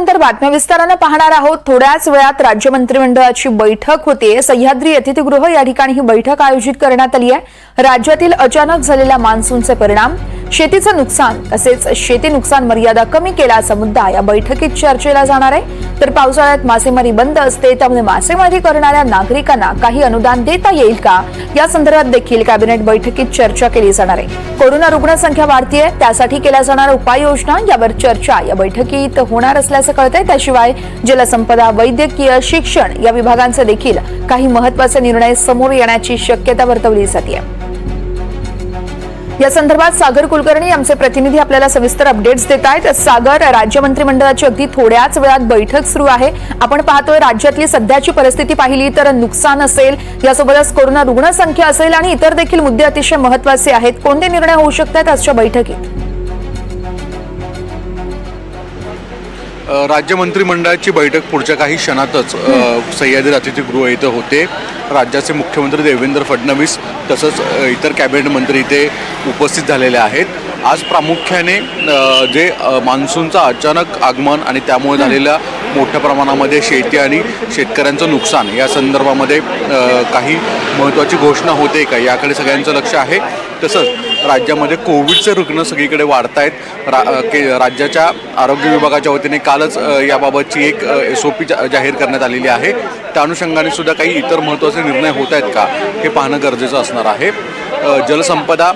विश्रांतीनंतर बातम्या विस्ताराने पाहणार आहोत। थोड्याच वेळात राज्य मंत्रिमंडळाची बैठक होते। सह्याद्री अतिथीगृह या ठिकाणी ही बैठक आयोजित करण्यात आली आहे। राज्यातील अचानक झालेल्या मान्सूनचे परिणाम, शेतीचं नुकसान तसेच शेती नुकसान मर्यादा कमी केल्याचा मुद्दा या बैठकीत चर्चेला जाणार आहे। तर पावसाळ्यात मासेमारी बंद असते, त्यामुळे मासेमारी करणाऱ्या नागरिकांना काही अनुदान देता येईल का, या संदर्भात देखील कॅबिनेट बैठकीत चर्चा केली जाणार आहे। कोरोना रुग्णसंख्या वाढतीये, त्यासाठी केल्या जाणाऱ्या उपाययोजना यावर चर्चा या बैठकीत होणार असल्याचं कळतंय। त्याशिवाय जलसंपदा, वैद्यकीय, शिक्षण या विभागांचे देखील काही महत्त्वाचे निर्णय समोर येण्याची शक्यता वर्तवली जाते। या संदर्भात सागर कुलकर्णी आमचे प्रतिनिधी आपल्याला सविस्तर अपडेट्स देत आहेत। सागर, राज्य मंत्रिमंडळाची अगदी थोड्याच वेळात बैठक सुरू आहे। आपण पाहतोय राज्यातली सध्याची परिस्थिती पाहिली तर नुकसान असेल, यासोबतच कोरोना रुग्णसंख्या असेल आणि इतर देखील मुद्दे अतिशय महत्त्वाचे आहेत। कोणते निर्णय होऊ शकतात आजच्या बैठकीत? राज्य मंत्रिमंडळाची बैठक पुढच्या काही क्षणातच सह्याद्री अतिथीगृह इथं होते। राज्याचे मुख्यमंत्री देवेंद्र फडणवीस तसंच इतर कॅबिनेट मंत्री इथे उपस्थित झालेले आहेत। आज प्रामुख्याने जे मान्सूनचं अचानक आगमन आणि त्यामुळे झालेल्या मोठ्या प्रमाणामध्ये शेती आणि शेतकऱ्यांचं नुकसान या संदर्भामध्ये काही महत्त्वाची घोषणा होते का, याकडे सगळ्यांचं लक्ष आहे। तसंच राज्यामध्ये कोविडचे रुग्ण सगळीकडे वाढत आहेत। राज्याच्या आरोग्य विभागाच्या वतीने कालच याबाबतची एक SOP जाहीर करण्यात आलेली आहे। त्या अनुषंगाने सुद्धा काही इतर महत्त्वाचे निर्णय होत आहेत का, हे पाहणं गरजेचं असणार आहे। जलसंपदा,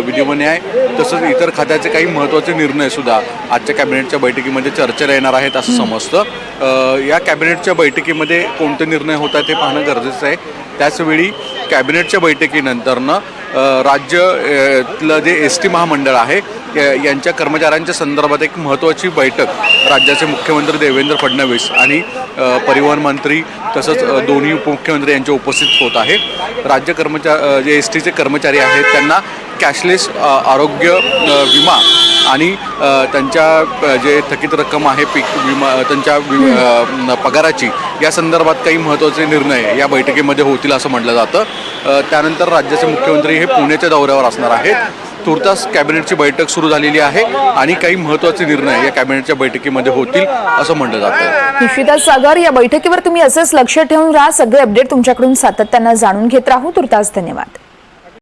विधिमन न्याय तसंच इतर खात्याचे काही महत्त्वाचे निर्णय सुद्धा आजच्या कॅबिनेटच्या बैठकीमध्ये चर्चेला येणार आहेत असं समजतं। या कॅबिनेटच्या बैठकीमध्ये कोणते निर्णय होत आहेत हे पाहणं गरजेचं आहे। त्याचवेळी कॅबिनेटच्या बैठकीनंतरनं राज्यातलं जे ST महामंडळ आहे यांच्या कर्मचाऱ्यांच्या संदर्भात एक महत्त्वाची बैठक राज्याचे मुख्यमंत्री देवेंद्र फडणवीस आणि परिवहन मंत्री तसंच दोन्ही उपमुख्यमंत्री यांच्या उपस्थित होत आहे। राज्य जे STचे कर्मचारी आहेत त्यांना कॅशलेस आरोग्य विमा आणि त्यांच्या जे थकीत रक्कम आहे पीक विमा त्यांच्या पगाराची, या संदर्भात काही महत्त्वाचे निर्णय या बैठकीमध्ये होतील असं म्हटलं जातं। त्यानंतर राज्याचे मुख्यमंत्री हे पुण्याच्या दौऱ्यावर असणार आहेत। तुर्तास कॅबिनेटची बैठक सुरू झालेली आहे आणि काही महत्त्वाचे निर्णय या कॅबिनेटच्या बैठकीमध्ये होतील असं म्हटलं जातं। निश्चितच सागर, या बैठकीवर तुम्ही असेच लक्ष ठेवून राहा। सगळे अपडेट तुमच्याकडून सातत्याने जाणून घेत राहू। तुर्तास धन्यवाद।